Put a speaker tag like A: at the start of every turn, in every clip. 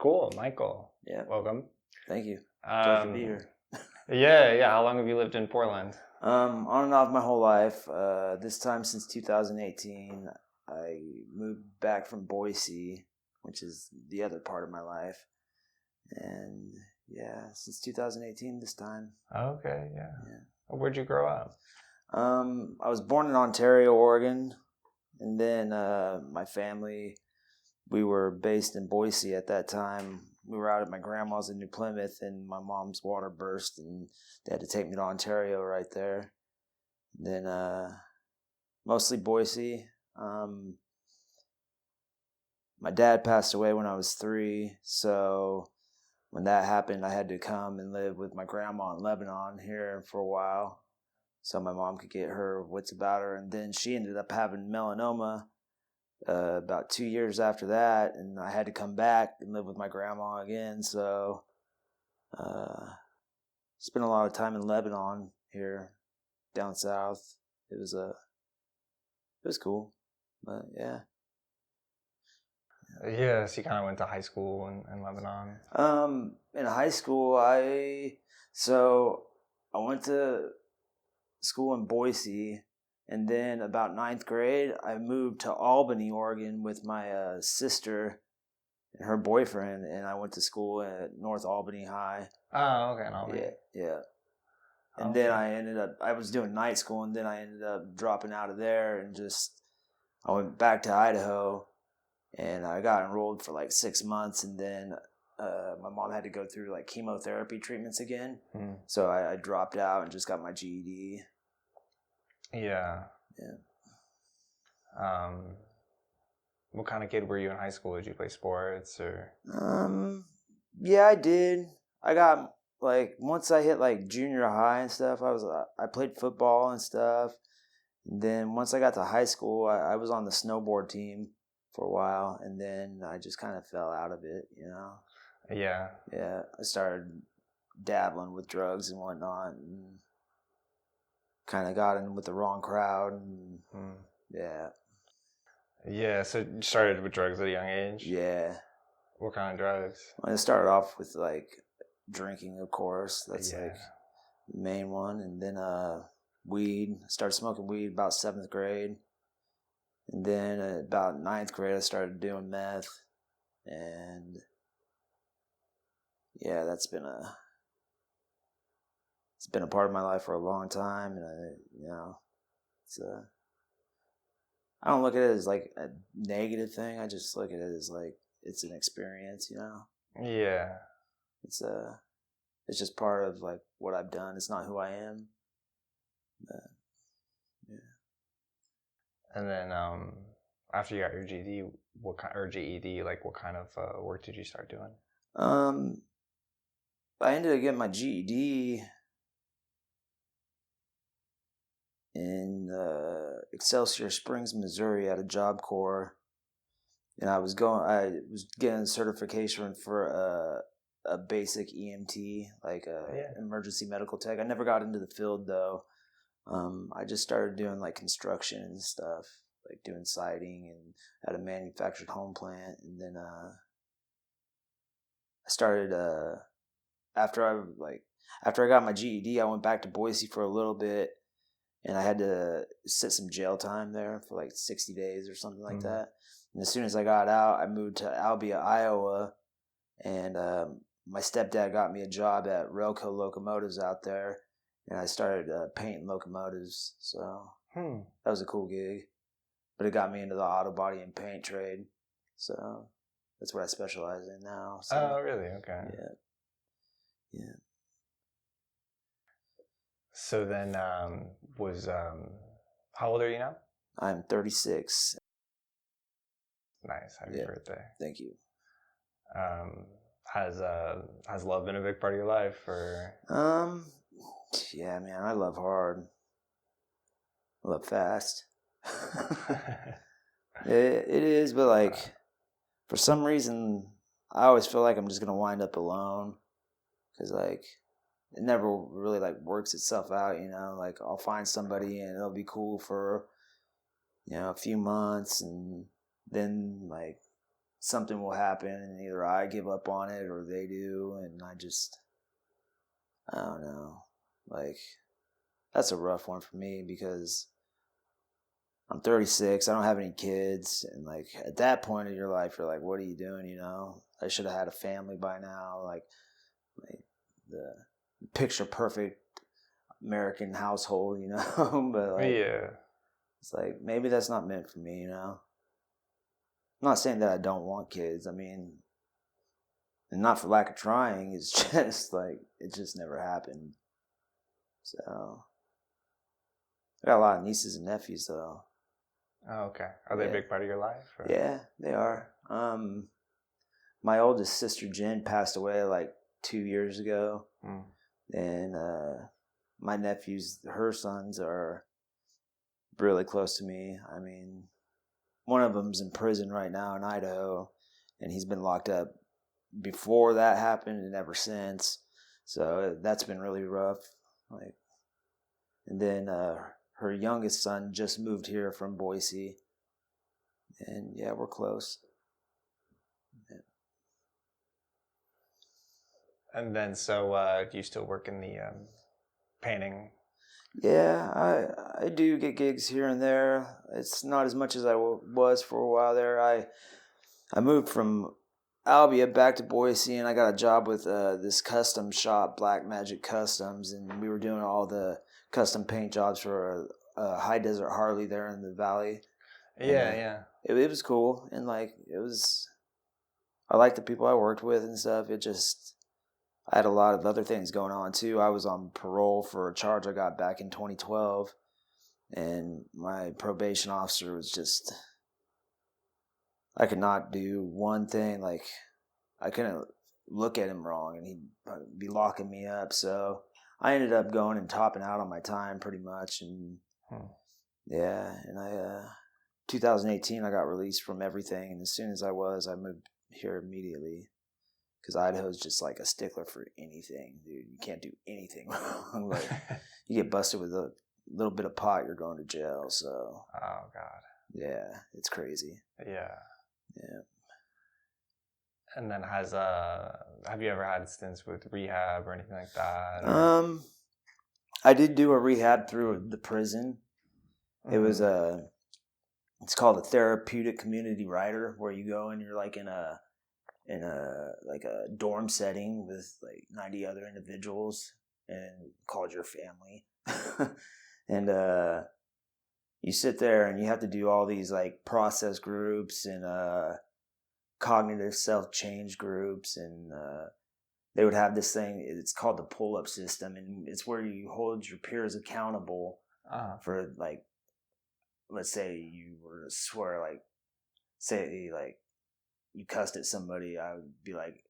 A: Cool, Michael.
B: Yeah.
A: Welcome.
B: Thank you. Pleasure to be here.
A: Yeah. How long have you lived in Portland?
B: On and off my whole life. This time since 2018, I moved back from Boise, which is the other part of my life. And yeah, since 2018 this time.
A: Okay, yeah. Where'd you grow up?
B: I was born in Ontario, Oregon, and then my family, we were based in Boise at that time. We were out at my grandma's in New Plymouth, and my mom's water burst, and they had to take me to Ontario right there. And then mostly Boise. My dad passed away when I was 3, so when that happened, I had to come and live with my grandma in Lebanon here for a while, so my mom could get her wits about her. And then she ended up having melanoma about 2 years after that, and I had to come back and live with my grandma again. So spent a lot of time in Lebanon here down south. It was cool, but yeah.
A: Yeah, so you kind of went to high school in Lebanon.
B: In high school, I went to school in Boise, and then about 9th grade, I moved to Albany, Oregon with my sister and her boyfriend, and I went to school at North Albany High.
A: Oh, okay, in Albany.
B: Yeah. And then I was doing night school, and then I ended up dropping out of there, and I went back to Idaho, and I got enrolled for like 6 months, and then my mom had to go through like chemotherapy treatments again. So I dropped out and just got my GED.
A: Yeah. What kind of kid were you in high school? Did you play sports or?
B: Yeah, I did. I got like once I hit like junior high and stuff, I played football and stuff. And then once I got to high school, I was on the snowboard team for a while, and then I just kind of fell out of it, you know.
A: Yeah.
B: Yeah, I started dabbling with drugs and whatnot, and kind of got in with the wrong crowd, and yeah.
A: Yeah, so you started with drugs at a young age?
B: Yeah.
A: What kind of drugs?
B: Well, I started off with like drinking, of course. That's like the main one. And then weed. I started smoking weed about 7th grade. And then about 9th grade, I started doing meth. And yeah, it's been a part of my life for a long time. And I don't look at it as like a negative thing. I just look at it as like it's an experience, you know.
A: Yeah.
B: It's just part of like what I've done. It's not who I am. But, yeah.
A: And then after you got your GED, what kind of work did you start doing?
B: I ended up getting my GED in Excelsior Springs, Missouri, at a Job Corps, and I was getting a certification for a basic EMT, like emergency medical tech. I never got into the field though. I just started doing like construction and stuff, like doing siding and at a manufactured home plant. And then I started after I got my GED, I went back to Boise for a little bit, and I had to sit some jail time there for like 60 days or something like that. And as soon as I got out, I moved to Albia, Iowa, and my stepdad got me a job at Railco Locomotives out there, and I started painting locomotives. So that was a cool gig, but it got me into the auto body and paint trade. So that's what I specialize in now. So,
A: oh, really? Okay.
B: Yeah.
A: So then, how old are you now?
B: I'm 36.
A: Nice. Happy birthday.
B: Thank you.
A: Has love been a big part of your life, or?
B: Yeah, man, I love hard. I love fast. It is, but like for some reason, I always feel like I'm just gonna wind up alone, because like it never really like works itself out, you know. Like I'll find somebody and it'll be cool for a few months, and then like something will happen and either I give up on it or they do, and I don't know. Like, that's a rough one for me because I'm 36. I don't have any kids, and like at that point in your life, you're like, "What are you doing?" You know, I should have had a family by now. Like the picture perfect American household, you know. But like,
A: Yeah.
B: it's like maybe that's not meant for me, you know. I'm not saying that I don't want kids. I mean, and not for lack of trying. It's just like it just never happened. So I got a lot of nieces and nephews though.
A: Oh, okay. Are they a big part of your life? Or?
B: Yeah, they are. My oldest sister Jen passed away like 2 years ago, and my nephews, her sons, are really close to me. I mean, one of them's in prison right now in Idaho, and he's been locked up before that happened and ever since. So that's been really rough. Like, and then her youngest son just moved here from Boise, and yeah, we're close. Yeah.
A: And then, so do you still work in the painting?
B: Yeah, I do get gigs here and there. It's not as much as I was for a while there. I moved from Albia back to Boise, and I got a job with this custom shop, Black Magic Customs, and we were doing all the custom paint jobs for a high desert Harley there in the valley.
A: Yeah,
B: and,
A: yeah.
B: It was cool, and like I liked the people I worked with and stuff. I had a lot of other things going on too. I was on parole for a charge I got back in 2012, and my probation officer was just, I could not do one thing. Like, I couldn't look at him wrong, and he'd be locking me up. So I ended up going and topping out on my time pretty much. And yeah, and 2018, I got released from everything. And as soon as I moved here immediately. Because Idaho's just like a stickler for anything, dude. You can't do anything wrong. Like, you get busted with a little bit of pot, you're going to jail. So,
A: oh god,
B: yeah, it's crazy.
A: Yeah.
B: Yeah.
A: And then have you ever had stints with rehab or anything like that? Or?
B: I did do a rehab through the prison. It was it's called a therapeutic community rider, where you go and you're like in a dorm setting with like 90 other individuals and called your family. And you sit there and you have to do all these like process groups and cognitive self-change groups, and they would have this thing, it's called the pull-up system, and it's where you hold your peers accountable for, like, let's say you were to swear, like, say like you cussed at somebody, I would be like,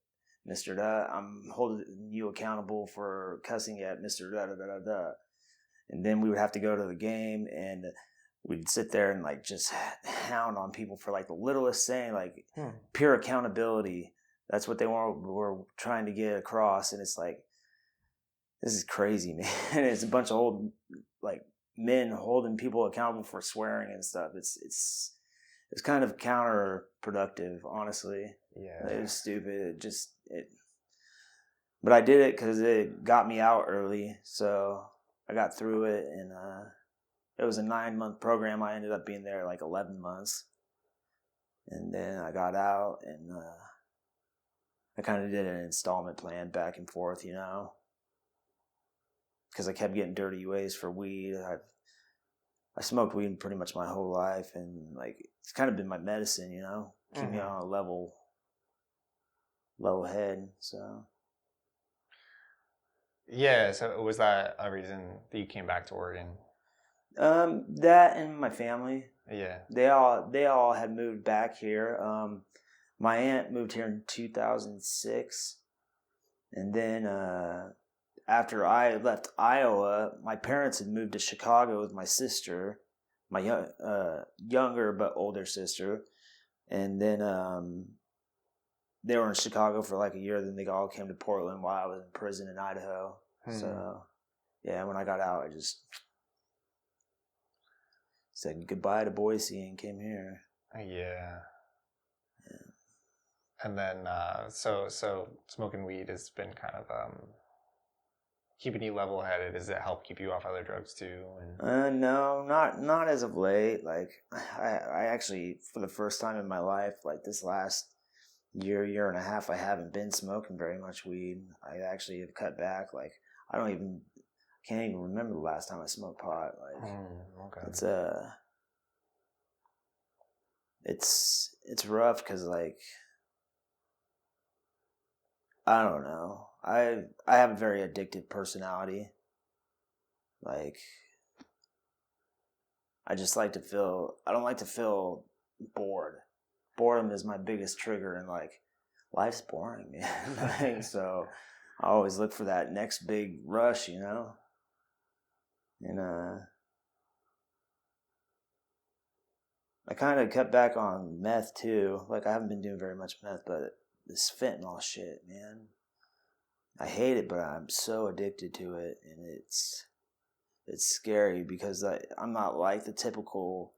B: Mr. Da, I'm holding you accountable for cussing at Mr. Da da da da. And then we would have to go to the game, and we'd sit there and like just hound on people for like the littlest thing, like pure accountability. That's what they were trying to get across. And it's like, this is crazy, man. It's a bunch of old like men holding people accountable for swearing and stuff. It's kind of counterproductive, honestly.
A: Yeah,
B: it was stupid. But I did it because it got me out early, so I got through it, and it was a 9-month program. I ended up being there like 11 months, and then I got out, and I kind of did an installment plan back and forth, you know, because I kept getting dirty ways for weed. I smoked weed pretty much my whole life, and like it's kind of been my medicine, you know, keep me on a level head. So
A: yeah. So was that a reason that you came back to Oregon?
B: That and my family.
A: Yeah.
B: They all had moved back here. My aunt moved here in 2006, and then after I left Iowa, my parents had moved to Chicago with my sister, my younger but older sister, and then they were in Chicago for like a year. Then they all came to Portland while I was in prison in Idaho. So yeah, when I got out, I just said goodbye to Boise and came here.
A: Yeah. And then, so smoking weed has been kind of keeping you level headed. Does it help keep you off other drugs too? And
B: No, not as of late. Like I actually, for the first time in my life, like this last year and a half, I haven't been smoking very much weed. I actually have cut back. Like I can't even remember the last time I smoked pot. Like
A: okay.
B: it's rough because like I don't know. I have a very addictive personality. Like I just like to feel. I don't like to feel bored. Boredom is my biggest trigger, and like life's boring, man. Like, so I always look for that next big rush, you know. And I kind of cut back on meth too. Like I haven't been doing very much meth, but this fentanyl shit, man. I hate it, but I'm so addicted to it, and it's scary because I'm not like the typical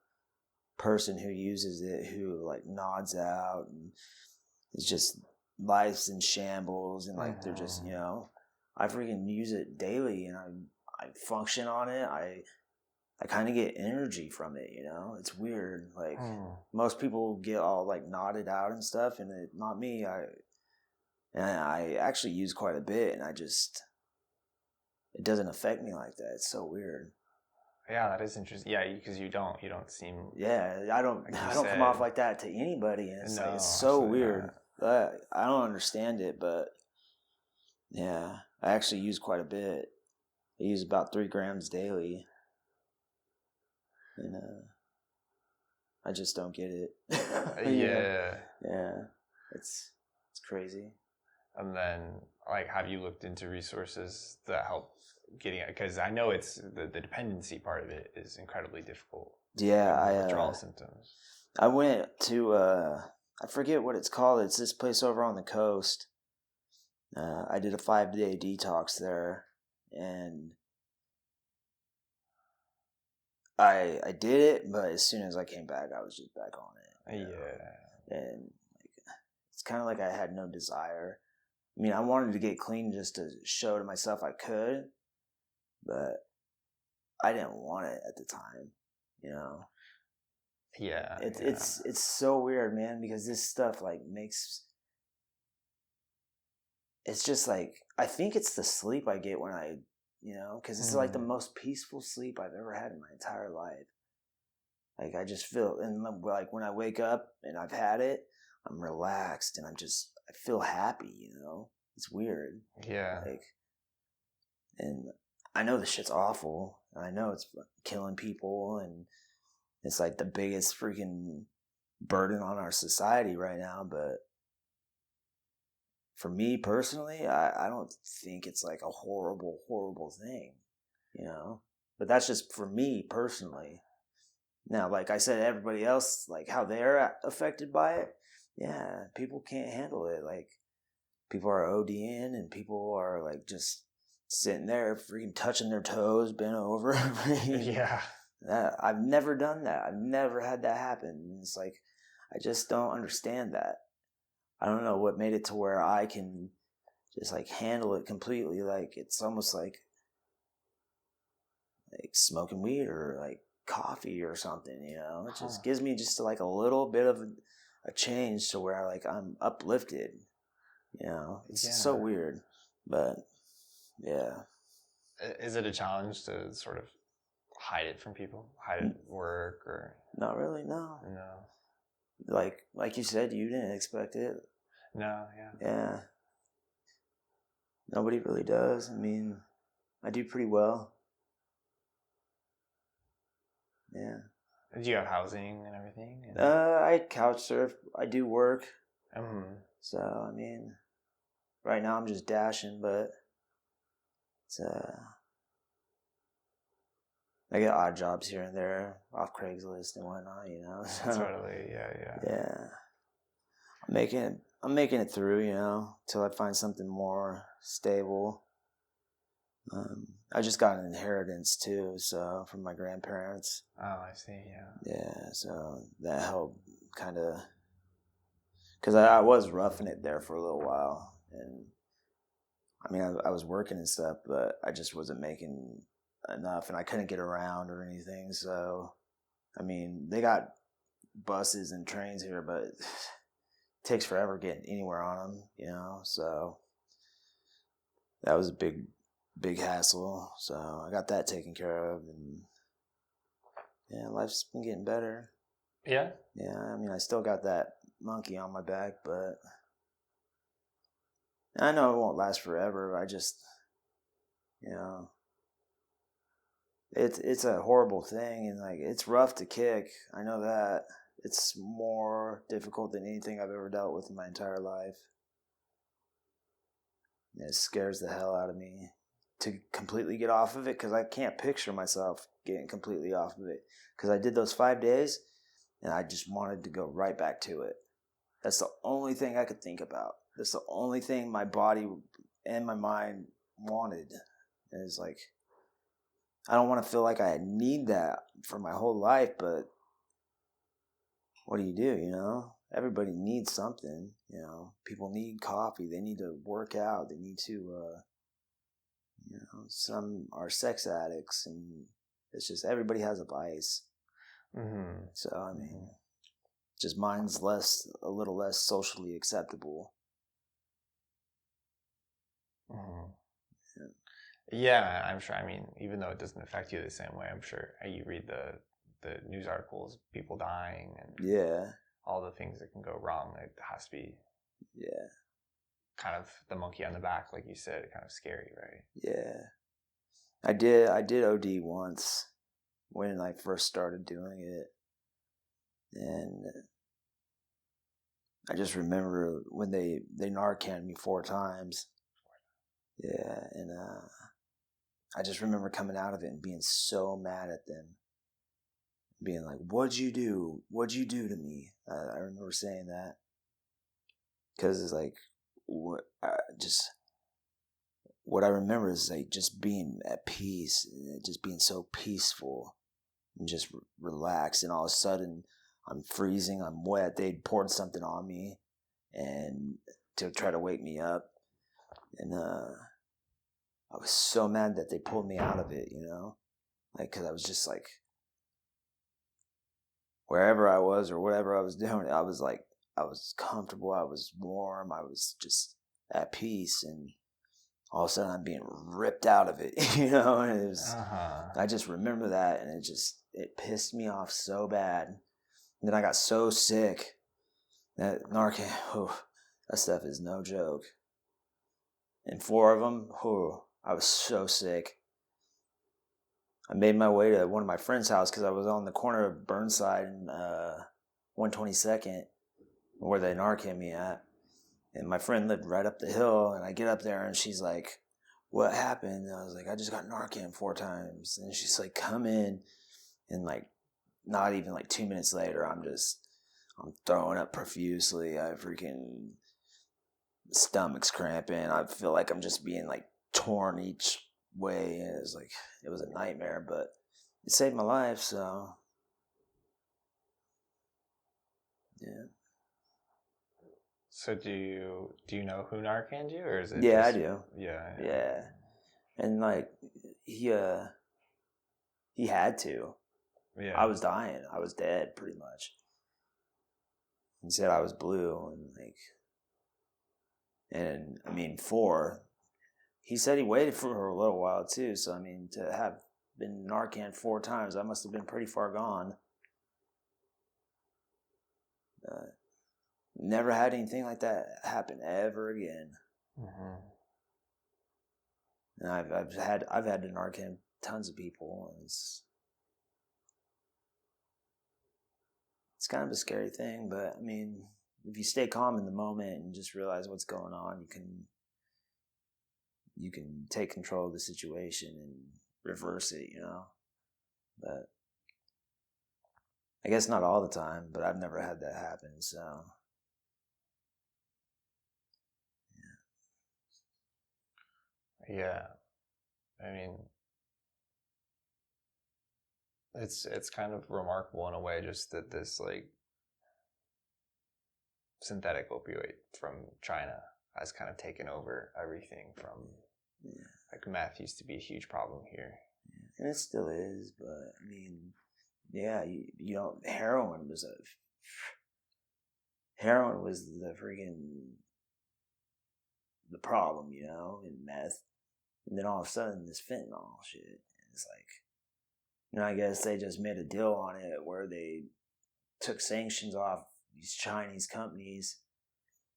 B: person who uses it, who like nods out and it's just life's in shambles, and like they're just, you know, I freaking use it daily, and I function on it. I kind of get energy from it, you know. It's weird. Like most people get all like nodded out and stuff, and not me. I actually use quite a bit, and it doesn't affect me like that. It's so weird.
A: Yeah, that is interesting. Yeah, because you don't seem.
B: Yeah, I don't come off like that to anybody, and it's like it's so weird. I don't understand it, but yeah, I actually use quite a bit. I use about 3 grams daily, and I just don't get it. Yeah, it's crazy.
A: And then, like, have you looked into resources that help getting it? Because I know it's the dependency part of it is incredibly difficult.
B: Yeah,
A: withdrawal symptoms.
B: I went to I forget what it's called. It's this place over on the coast. I did a 5-day detox there, and I did it, but as soon as I came back, I was just back on it.
A: Yeah,
B: and like, it's kind of like I had no desire. I mean, I wanted to get clean just to show to myself I could, but I didn't want it at the time, you know.
A: Yeah,
B: it's so weird, man, because this stuff like makes. It's just like I think it's the sleep I get when I, you know, because it's like the most peaceful sleep I've ever had in my entire life. Like I just feel, and like when I wake up and I've had it, I'm relaxed and I feel happy, you know. It's weird.
A: Yeah.
B: Like, and I know this shit's awful. I know it's killing people, and it's like the biggest freaking burden on our society right now. But for me personally, I don't think it's like a horrible, horrible thing, you know. But that's just for me personally. Now, like I said, everybody else, like how they're affected by it, yeah, people can't handle it. Like, people are ODing, and people are like just sitting there, freaking touching their toes, bent over.
A: Yeah.
B: I've never done that. I've never had that happen. It's like, I just don't understand that. I don't know what made it to where I can just like handle it completely. Like, it's almost like smoking weed or like coffee or something, you know. It just gives me just like a little bit of a change to where like I'm uplifted, you know. It's so weird, but yeah.
A: Is it a challenge to sort of hide it from people, hide it at work, or
B: not really? No. Like you said, you didn't expect it.
A: No.
B: Yeah, nobody really does. I mean, I do pretty well. Yeah.
A: Do you have housing and everything?
B: I couch surf. I do work. So, I mean, right now I'm just dashing, but it's I get odd jobs here and there off Craigslist and whatnot, you know. So,
A: totally, yeah.
B: Yeah. I'm making it through, you know, till I find something more stable. I just got an inheritance too, so from my grandparents.
A: Oh, I see. Yeah.
B: Yeah, so that helped kind of because I was roughing it there for a little while, and I mean I was working and stuff, but I just wasn't making enough, and I couldn't get around or anything. So I mean they got buses and trains here, but it takes forever getting anywhere on them, you know. So that was a big hassle. So I got that taken care of, and yeah, life's been getting better.
A: Yeah.
B: Yeah, I mean I still got that monkey on my back, but I know it won't last forever. I just, you know, it's a horrible thing, and like it's rough to kick. I know that. It's more difficult than anything I've ever dealt with in my entire life. And it scares the hell out of me to completely get off of it, because I can't picture myself getting completely off of it, because I did those 5 days and I just wanted to go right back to it. That's the only thing I could think about. That's the only thing my body and my mind wanted. And it's like, I don't want to feel like I need that for my whole life, but what do? You know? Everybody needs something, you know? People need coffee. They need to work out. They need to, you know, some are sex addicts, and it's just everybody has a vice. Mm-hmm. So, I mean, just mine's a little less socially acceptable.
A: Mm-hmm. Yeah, I'm sure. I mean, even though it doesn't affect you the same way, I'm sure you read the news articles, people dying, and all the things that can go wrong. It has to be kind of the monkey on the back, like you said, kind of scary, right?
B: Yeah, I did OD once when I first started doing it, and I just remember when they Narcaned me 4 times. Yeah, and I just remember coming out of it and being so mad at them. Being like, what'd you do? What'd you do to me? I remember saying that. Because it's like, what I remember is like just being at peace, just being so peaceful and just relaxed. And all of a sudden, I'm freezing, I'm wet. They'd poured something on me and to try to wake me up. And I was so mad that they pulled me out of it, you know? Like, because I was just like, wherever I was or whatever I was doing, I was like, I was comfortable, I was warm, I was just at peace, and all of a sudden I'm being ripped out of it, you know? And it was, I just remember that, and it pissed me off so bad. And then I got so sick that Narcan, that stuff is no joke. And 4 of them, I was so sick. I made my way to one of my friend's house because I was on the corner of Burnside and 122nd, where they Narcan me at. And my friend lived right up the hill, and I get up there, and she's like, what happened? And I was like, I just got Narcan 4 times. And she's like, come in. And like, not even like 2 minutes later, I'm throwing up profusely. I freaking, stomach's cramping. I feel like I'm just being like torn each way. And it was a nightmare, but it saved my life. So yeah.
A: So do you know who Narcaned you, or is it?
B: Yeah,
A: just,
B: I do. Yeah. And like he had to. Yeah. I was dying. I was dead pretty much. He said I was blue, and I mean 4. He said he waited for a little while too. So I mean, to have been Narcan 4 times, I must have been pretty far gone. Never had anything like that happen ever again. Mm-hmm. And I've had to Narcan tons of people. And it's kind of a scary thing, but I mean, if you stay calm in the moment and just realize what's going on, you can take control of the situation and reverse it, you know. But I guess not all the time, but I've never had that happen, so
A: yeah. I mean, it's kind of remarkable in a way, just that this like synthetic opioid from China has kind of taken over everything from, like, meth used to be a huge problem here.
B: And it still is, but, I mean, yeah, you know, heroin was the freaking, the problem, you know, in meth. And then all of a sudden, this fentanyl shit. It's like, you know, I guess they just made a deal on it where they took sanctions off these Chinese companies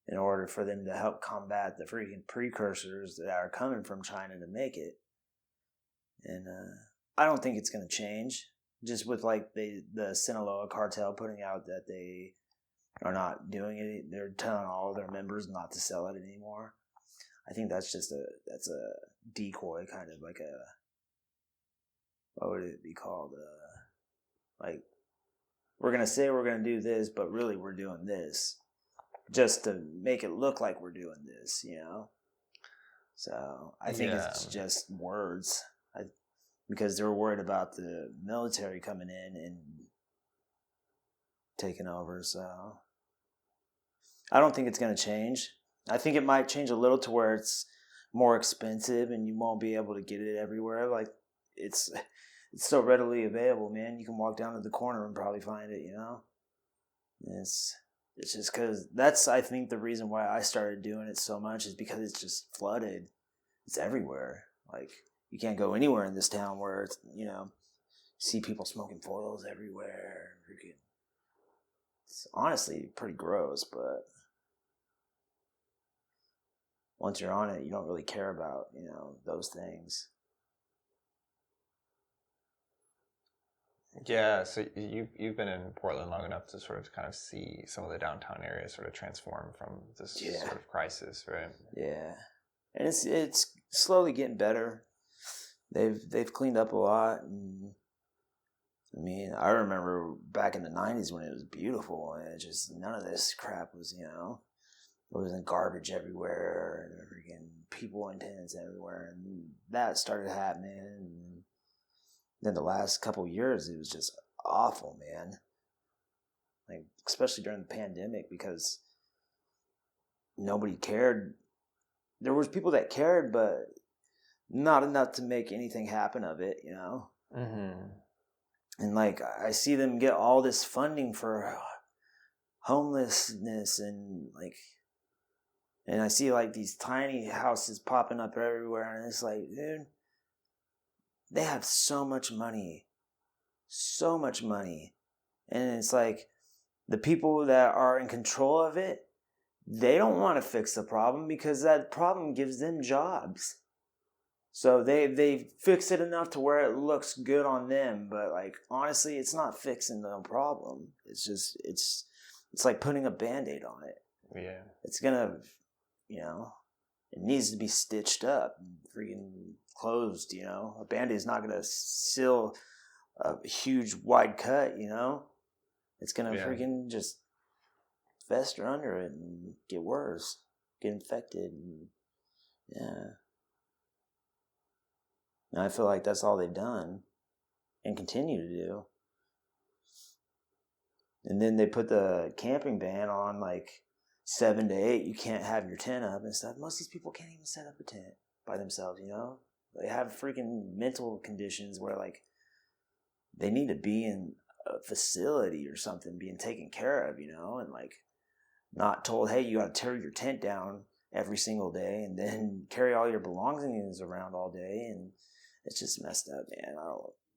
B: in order for them to help combat the freaking precursors that are coming from China to make it. And I don't think it's going to change. Just with like the Sinaloa cartel putting out that they are not doing it. They're telling all their members not to sell it anymore. I think that's just a decoy, kind of like a, what would it be called? Like, we're going to say we're going to do this, but really we're doing this just to make it look like we're doing this, you know? So I think it's just words. Because they're worried about the military coming in and taking over. So I don't think it's going to change. I think it might change a little to where it's more expensive and you won't be able to get it everywhere. Like, it's so readily available, man. You can walk down to the corner and probably find it, you know? It's just because that's, I think, the reason why I started doing it so much is because it's just flooded. It's everywhere. Like, you can't go anywhere in this town where it's, you know, see people smoking foils everywhere. It's honestly pretty gross, but once you're on it, you don't really care about, you know, those things.
A: Yeah, so you've been in Portland long enough to sort of kind of see some of the downtown areas sort of transform from this sort of crisis, right?
B: Yeah, and it's slowly getting better. They've cleaned up a lot, and I mean, I remember back in the 90s when it was beautiful, and it just, none of this crap was, you know, there wasn't garbage everywhere, and freaking people in tents everywhere, and that started happening, and then the last couple of years, it was just awful, man. Like, especially during the pandemic, because nobody cared. There was people that cared, but not enough to make anything happen of it, you know?
A: Mm-hmm.
B: And, like, I see them get all this funding for homelessness and, like, and I see, like, these tiny houses popping up everywhere, and it's like, dude, they have so much money. So much money. And it's like, the people that are in control of it, they don't want to fix the problem because that problem gives them jobs. So they fix it enough to where it looks good on them, but, like, honestly, it's not fixing the problem. It's just, it's like putting a Band-Aid on it.
A: Yeah.
B: It's gonna, you know, it needs to be stitched up, freaking closed, you know. A Band-Aid is not gonna seal a huge wide cut, you know. It's gonna freaking just fester under it and get worse, get infected, and And I feel like that's all they've done and continue to do. And then they put the camping ban on, like, 7 to 8. You can't have your tent up and stuff. Most of these people can't even set up a tent by themselves, you know? They have freaking mental conditions where, like, they need to be in a facility or something being taken care of, you know? And, like, not told, hey, you got to tear your tent down every single day and then carry all your belongings around all day. And it's just messed up, man.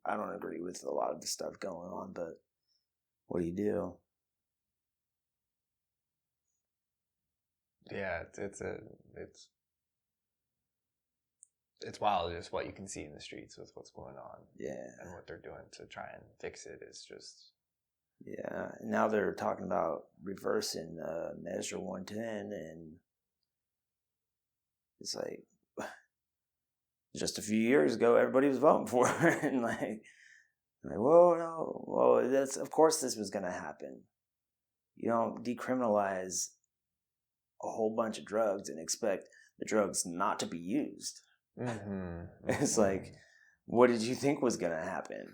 B: I don't agree with a lot of the stuff going on, but what do you do?
A: Yeah, it's wild just what you can see in the streets with what's going on.
B: Yeah.
A: And what they're doing to try and fix it is just...
B: Yeah. Now they're talking about reversing Measure 110, and it's like, just a few years ago, everybody was voting for it, and like, whoa, no, well, that's, of course this was going to happen. You don't decriminalize a whole bunch of drugs and expect the drugs not to be used.
A: Mm-hmm.
B: It's like, what did you think was going to happen?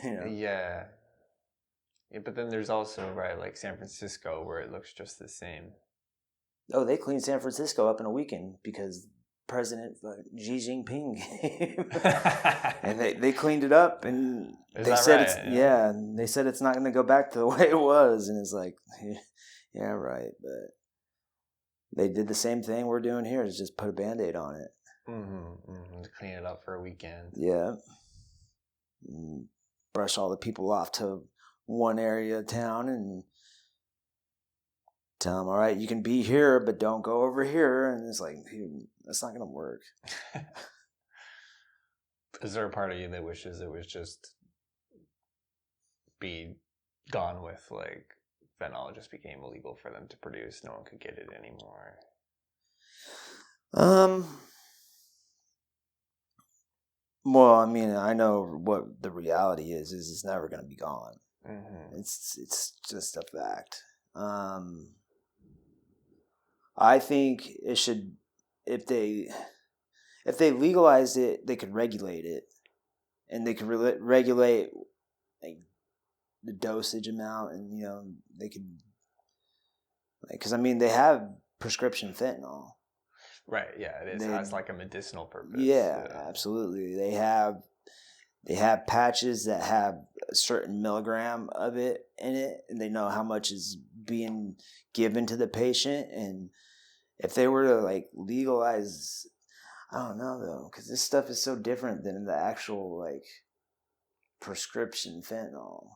B: You know?
A: Yeah. Yeah, but then there's also, right, like San Francisco where it looks just the same.
B: Oh, they cleaned San Francisco up in a weekend because President Xi Jinping came. And they cleaned it up, and they said it's and they said it's not going to go back to the way it was, and it's like, yeah, right, but they did the same thing we're doing here, is just put a Band-Aid on it.
A: To clean it up for a weekend.
B: Yeah. And brush all the people off to one area of town and tell them, all right, you can be here, but don't go over here. And it's like, that's not going to work.
A: Is there a part of you that wishes it was just be gone with, like, fentanyl just became illegal for them to produce? No one could get it anymore.
B: Well, I mean, I know what the reality is it's never going to be gone. Mm-hmm. It's just a fact. I think it should, if they legalized it, they could regulate it, and they could regulate like the dosage amount, and they could, because I mean they have prescription fentanyl.
A: Right. Yeah, it has like a medicinal purpose.
B: Yeah, absolutely. They have patches that have a certain milligram of it in it, and they know how much is being given to the patient. And if they were to like legalize, I don't know though, because this stuff is so different than the actual like prescription fentanyl.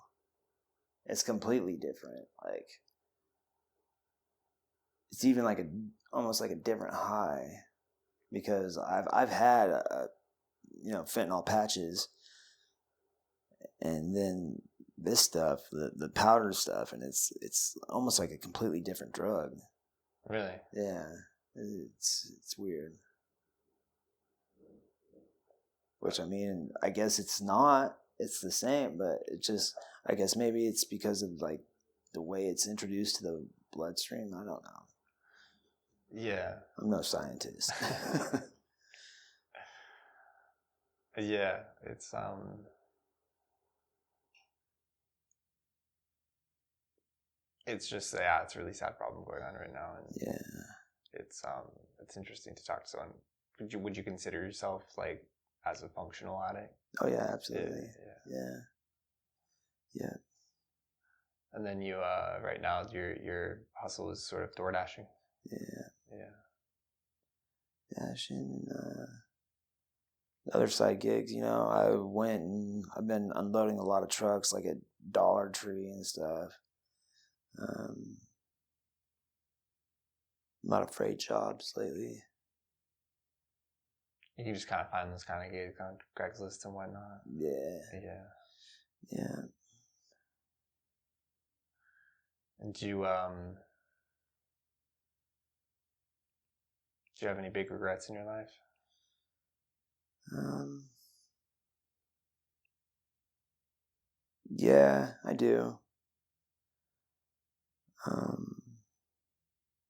B: It's completely different. Like it's even like almost like a different high, because I've had fentanyl patches, and then this stuff, the powder stuff, and it's almost like a completely different drug.
A: Really?
B: Yeah, it's weird. Which, I mean, I guess it's not. It's the same, but it just, I guess maybe it's because of like the way it's introduced to the bloodstream. I don't know.
A: Yeah.
B: I'm no scientist.
A: Yeah, it's just it's a really sad problem going on right now, and it's interesting to talk to someone. Would you consider yourself like as a functional addict?
B: Oh yeah, absolutely. Yeah.
A: And then you right now your hustle is sort of door dashing.
B: Yeah. Dashing and other side gigs. I went and I've been unloading a lot of trucks like at Dollar Tree and stuff. A lot of freight jobs lately.
A: You can just kind of find those kind of gigs on Craigslist and whatnot.
B: Yeah.
A: And do you have any big regrets in your life?
B: Yeah, I do.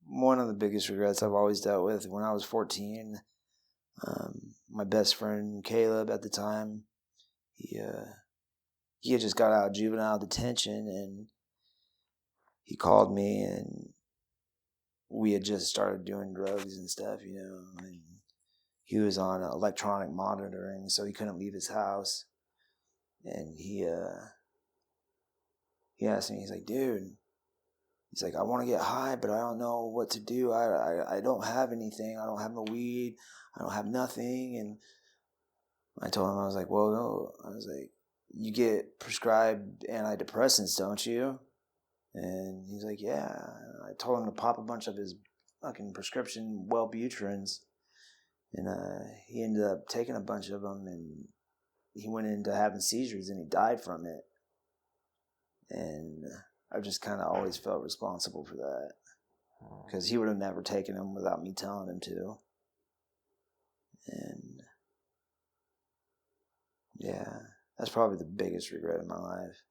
B: One of the biggest regrets I've always dealt with, when I was 14, my best friend Caleb at the time, he had just got out of juvenile detention, and he called me, and we had just started doing drugs and stuff, and he was on electronic monitoring, so he couldn't leave his house. And he asked me, he's like, dude, he's like, I want to get high, but I don't know what to do. I don't have anything. I don't have no weed. I don't have nothing. And I told him, I was like, well, no. I was like, you get prescribed antidepressants, don't you? And he's like, yeah. And I told him to pop a bunch of his fucking prescription Wellbutrins. And he ended up taking a bunch of them, and he went into having seizures, and he died from it. And I've just kind of always felt responsible for that, because he would have never taken them without me telling him to. And yeah, that's probably the biggest regret in my life.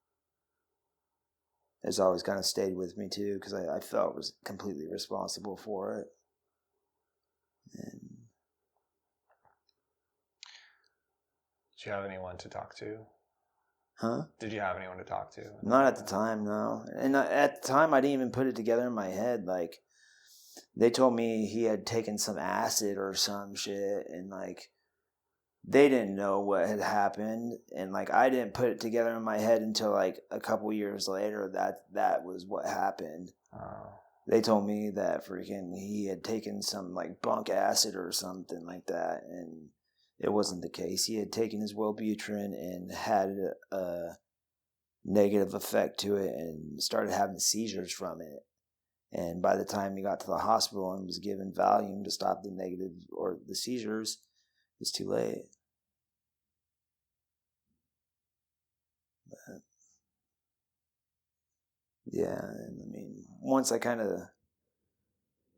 B: It's always kind of stayed with me too, because I felt was completely responsible for it. And
A: do you have anyone to talk to?
B: Huh?
A: Did you have anyone to talk to?
B: Not at the time, no. And at the time, I didn't even put it together in my head. Like, they told me he had taken some acid or some shit, and like, they didn't know what had happened, and like, I didn't put it together in my head until like a couple years later that was what happened.
A: Oh.
B: They told me that freaking he had taken some like bunk acid or something like that, and it wasn't the case. He had taken his Wellbutrin and had a negative effect to it and started having seizures from it. And by the time he got to the hospital and was given Valium to stop the negative or the seizures, it was too late. But yeah, and I mean, once I kind of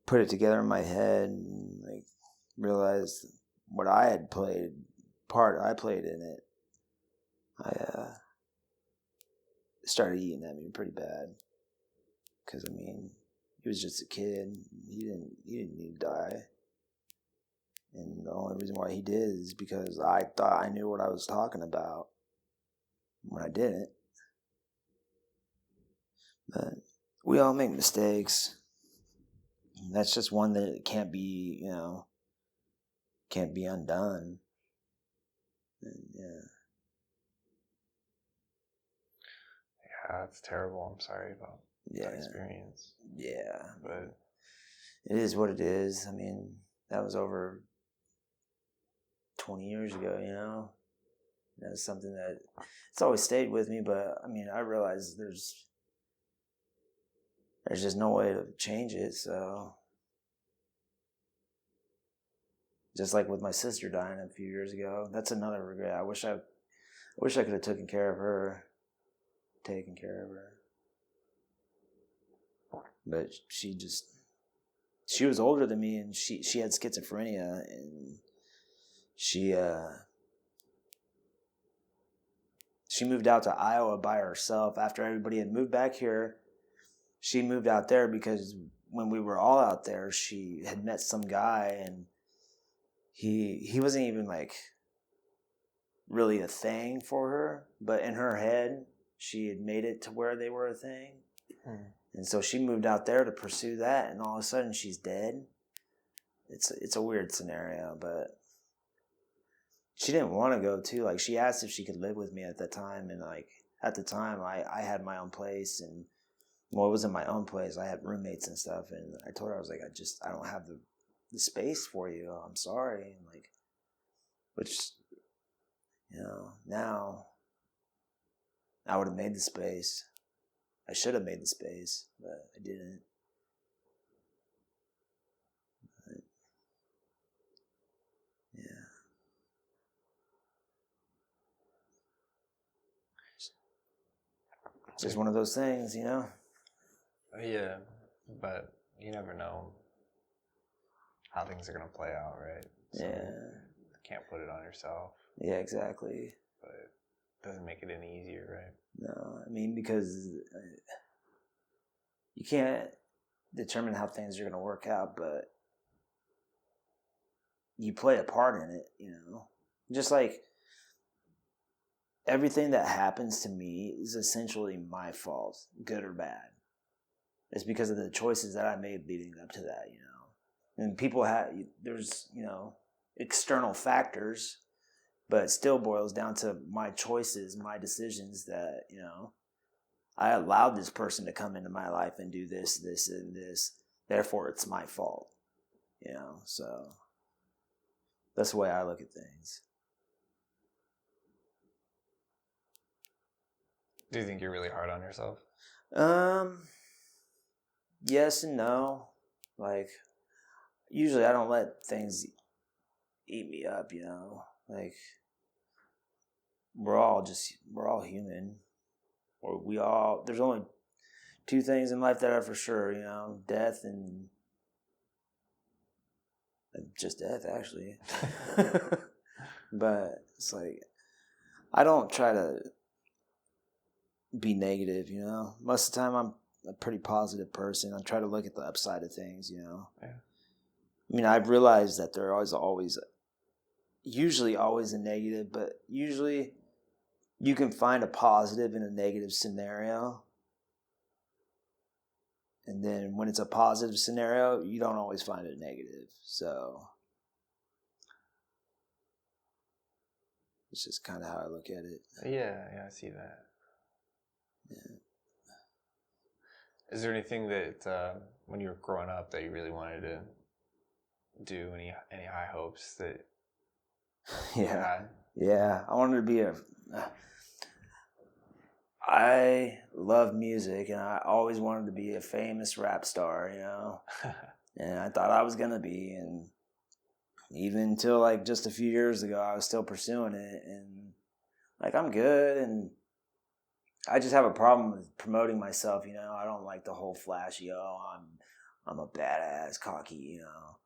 B: put it together in my head and like realized what I had played, part I played in it, I started eating at me pretty bad. Because I mean, he was just a kid. He didn't need to die. And the only reason why he did is because I thought I knew what I was talking about when I didn't. But we all make mistakes. That's just one that can't be, can't be undone. And yeah.
A: Yeah, it's terrible. I'm sorry about that experience.
B: Yeah.
A: But
B: it is what it is. I mean, that was over 20 years ago, That's something that it's always stayed with me, but I mean, I realize there's just no way to change it. So just like with my sister dying a few years ago, that's another regret. I wish I could have taken care of her. But she was older than me, and she had schizophrenia, and she moved out to Iowa by herself after everybody had moved back here. She moved out there because when we were all out there, she had met some guy, and he wasn't even like really a thing for her, but in her head, she had made it to where they were a thing. And so she moved out there to pursue that, and all of a sudden she's dead. It's a weird scenario, but she didn't want to go too. Like, she asked if she could live with me at that time, and like at the time I had my own place, and well, it wasn't my own place. I had roommates and stuff, and I told her, I was like, I don't have the space for you. I'm sorry. And like, which, now I would have made the space. I should have made the space, but I didn't. But, yeah. It's just one of those things,
A: Yeah, but you never know how things are going to play out, right? So you can't put it on yourself.
B: Yeah, exactly.
A: But it doesn't make it any easier, right?
B: No, I mean, because you can't determine how things are going to work out, but you play a part in it, Just like everything that happens to me is essentially my fault, good or bad. It's because of the choices that I made leading up to that, And there's, external factors, but it still boils down to my choices, my decisions that, I allowed this person to come into my life and do this, this, and this. Therefore, it's my fault, So that's the way I look at things.
A: Do you think you're really hard on yourself?
B: Yes and no. Like, usually I don't let things eat me up, Like, we're all human. Or there's only two things in life that are for sure, death and just death, actually. But it's like, I don't try to be negative, Most of the time I'm a pretty positive person. I try to look at the upside of things, Yeah. I mean, I've realized that there is usually always a negative, but usually you can find a positive in a negative scenario. And then when it's a positive scenario, you don't always find it negative. So it's just kind of how I look at it.
A: Yeah, I see that.
B: Yeah.
A: Is there anything that when you were growing up that you really wanted to do? Any high hopes that you had?
B: Yeah, I wanted to be I love music, and I always wanted to be a famous rap star, you know. And I thought I was gonna be, and even until like just a few years ago, I was still pursuing it, and like I'm good, and I just have a problem with promoting myself, you know. I don't like the whole flashy, I'm a badass, cocky, you know.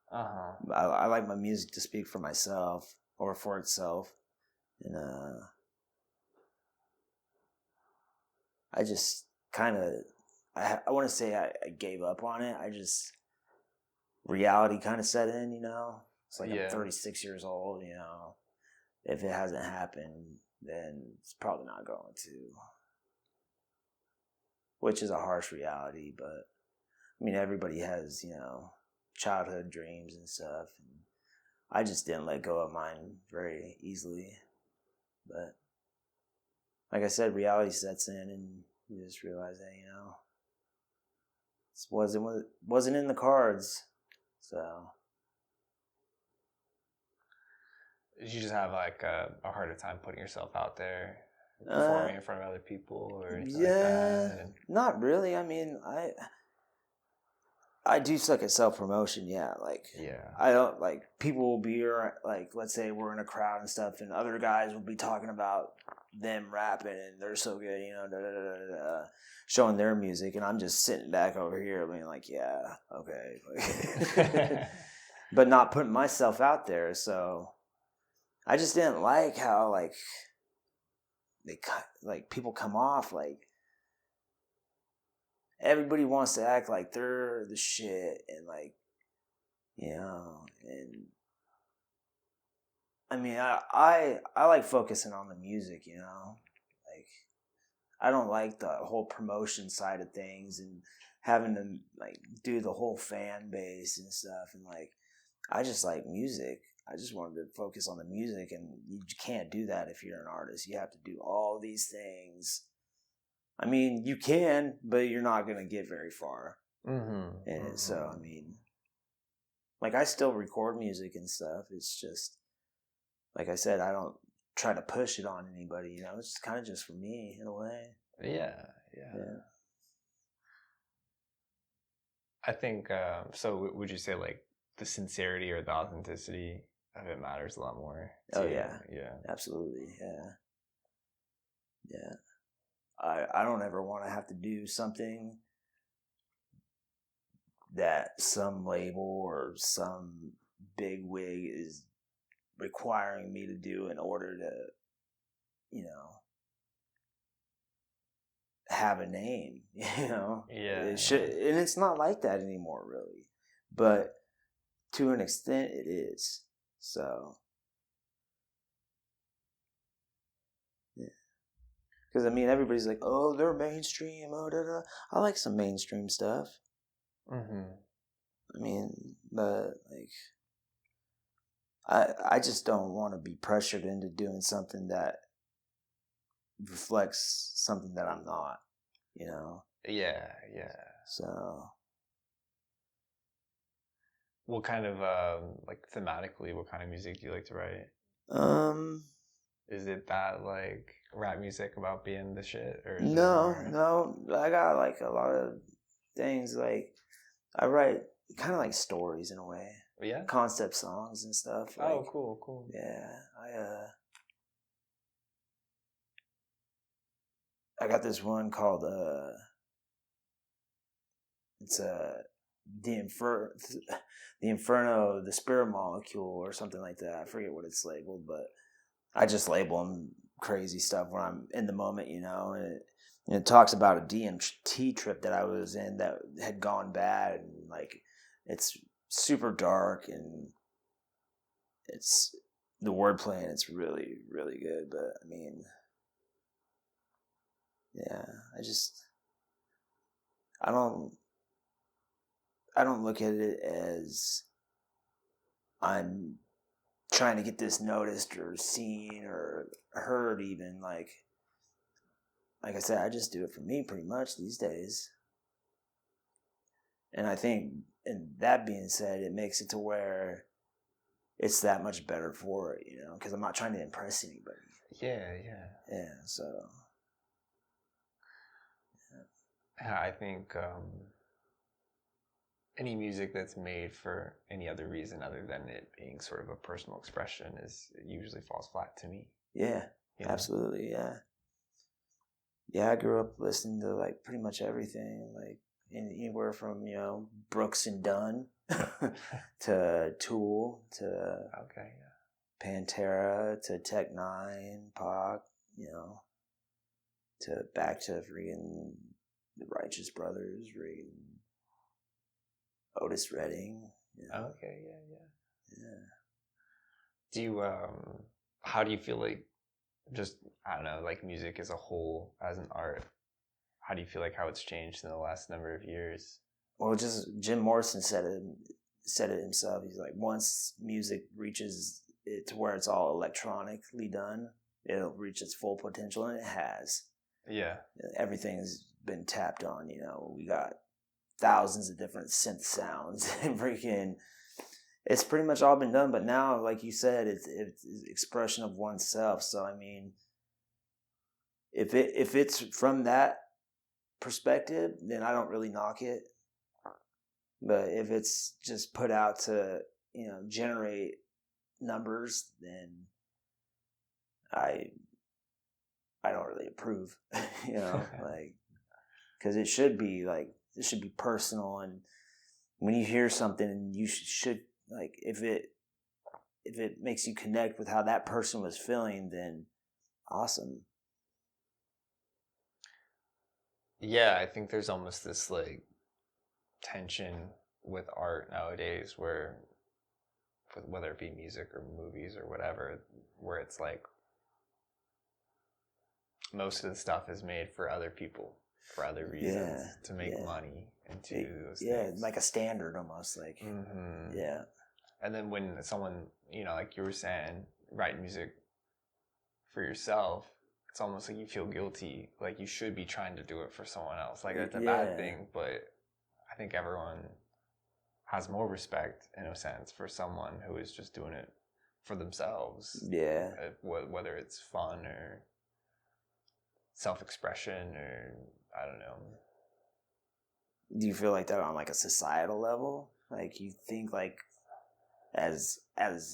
B: I like my music to speak for myself or for itself, and I just kind of, I want to say I gave up on it. Reality kind of set in, you know. It's like I'm 36 years old, you know. If it hasn't happened, then it's probably not going to. Which is a harsh reality, but I mean, everybody has, you know, childhood dreams and stuff. And I just didn't let go of mine very easily. But like I said, reality sets in, and you just realize that, you know, it wasn't in the cards. So
A: did you just have like a harder time putting yourself out there, performing in front of other people or anything like that?
B: Not really. I mean, I do suck at self-promotion, yeah. Like, I don't, like, people will be, like, let's say we're in a crowd and stuff, and other guys will be talking about them rapping, and they're so good, you know, showing their music, and I'm just sitting back over here being like, yeah, okay. But not putting myself out there, so I just didn't like how, like, people come off, like, everybody wants to act like they're the shit, and like, you know, and I mean, I like focusing on the music, you know, like I don't like the whole promotion side of things and having to like do the whole fan base and stuff, and like I just like music. I just wanted to focus on the music, and you can't do that if you're an artist. You have to do all these things. I mean, you can, but you're not going to get very far. And so, I mean, like, I still record music and stuff. It's just, like I said, I don't try to push it on anybody, you know? It's kind of just for me, in a way.
A: Yeah. I think, so would you say, like, the sincerity or the authenticity of it matters a lot more?
B: Oh, yeah. Yeah. Absolutely, yeah. Yeah. I don't ever want to have to do something that some label or some big wig is requiring me to do in order to, you know, have a name, you know? It should, and it's not like that anymore, really. But to an extent, it is. So, yeah. Because, I mean, everybody's like, oh, they're mainstream. Oh, da, da. I like some mainstream stuff. I mean, but, like, I just don't want to be pressured into doing something that reflects something that I'm not, you know?
A: Yeah.
B: So.
A: What kind of, like, thematically, what kind of music do you like to write? Is it that, like, rap music about being the shit? Or is
B: no. I got, like, a lot of things, like, I write kind of like stories in a way.
A: Yeah?
B: Concept songs and stuff. Like,
A: oh, cool.
B: Yeah, I got this one called, it's the Inferno, the Spirit Molecule, or something like that. I forget what it's labeled, but I just label them crazy stuff when I'm in the moment, you know. And it talks about a DMT trip that I was in that had gone bad, and like it's super dark, and it's the wordplay, and it's really, really good. But I mean, Yeah, I don't look at it as I'm trying to get this noticed or seen or heard even. Like I said, I just do it for me pretty much these days. And I think, and that being said, it makes it to where it's that much better for it, you know, because I'm not trying to impress anybody.
A: Yeah,
B: so.
A: Yeah, I think any music that's made for any other reason other than it being sort of a personal expression it usually falls flat to me.
B: Yeah, absolutely, yeah. Yeah, I grew up listening to like pretty much everything, like anywhere from, you know, Brooks and Dunn to Tool to Pantera to Tech Nine, Pac, you know, to back to freaking the Righteous Brothers, Otis Redding. You know.
A: Yeah. Do you how do you feel like, just, I don't know, like music as a whole, as an art, how do you feel like how it's changed in the last number of years?
B: Well, just Jim Morrison said it himself. He's like, once music reaches it to where it's all electronically done, it'll reach its full potential, and it has.
A: Yeah.
B: Everything's been tapped on, you know. We got thousands of different synth sounds and freaking... It's pretty much all been done, but now, like you said, it's expression of oneself. So, I mean, if it's from that perspective, then I don't really knock it. But if it's just put out to, you know, generate numbers, then I don't really approve, you know, like, because it should be personal, and when you hear something, you should, like, if it makes you connect with how that person was feeling, then awesome.
A: Yeah, I think there's almost this like tension with art nowadays where, whether it be music or movies or whatever, where it's like most of the stuff is made for other people, for other reasons, to make money and to do those things.
B: Like a standard almost, like. Yeah.
A: And then when someone, you know, like you were saying, write music for yourself, it's almost like you feel guilty, like you should be trying to do it for someone else. Like, that's a bad thing, but I think everyone has more respect, in a sense, for someone who is just doing it for themselves.
B: Yeah.
A: Whether it's fun or self-expression or, I don't know.
B: Do you feel like that on like a societal level? Like, you think like, as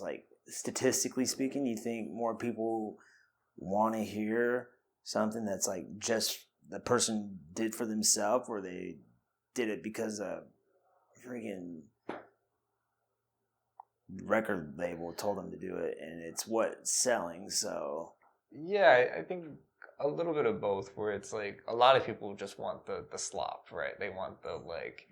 B: like statistically speaking, you think more people want to hear something that's like just the person did for themselves, or they did it because a freaking record label told them to do it, and it's what's selling? So
A: yeah, I think a little bit of both, where it's like a lot of people just want the slop, right? They want the like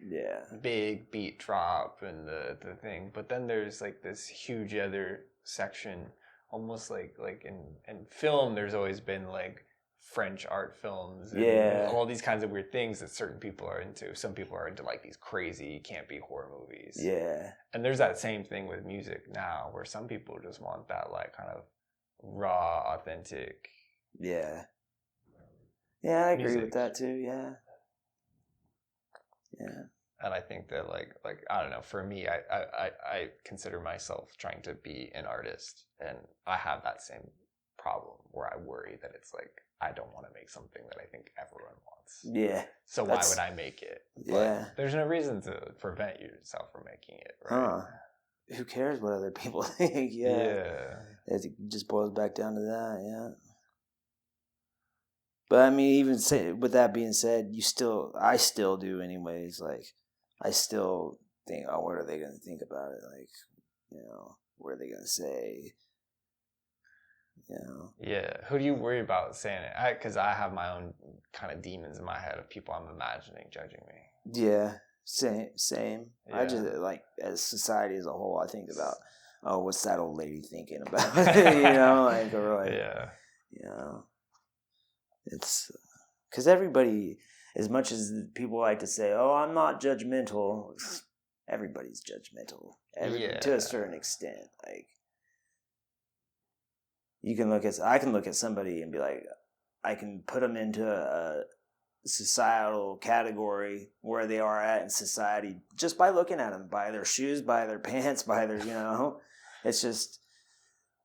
A: big beat drop and the thing, but then there's like this huge other section, almost like in film there's always been like French art films and all these kinds of weird things that certain people are into. Some people are into like these crazy campy horror movies. And there's that same thing with music now, where some people just want that like kind of raw, authentic.
B: Yeah, I agree with that too. Yeah.
A: And I think that like I don't know, for me, I consider myself trying to be an artist, and I have that same problem where I worry that it's like, I don't want to make something that I think everyone wants.
B: Yeah.
A: So why would I make it? But there's no reason to prevent yourself from making it, right?
B: Who cares what other people think? It just boils back down to that. But I mean, even with that being said, I still do anyways. Like, I still think, oh, what are they going to think about it? Like, you know, what are they going to say? You know? Yeah.
A: Who do you worry about saying it? Because I have my own kind of demons in my head of people I'm imagining judging me.
B: Yeah. Same. Yeah. I just, like, as society as a whole, I think about, oh, what's that old lady thinking about? You know, like, or like, you know. It's because everybody, as much as people like to say, "Oh, I'm not judgmental," everybody's judgmental to a certain extent. Like, I can look at somebody and be like, I can put them into a societal category where they are at in society just by looking at them, by their shoes, by their pants, by their, it's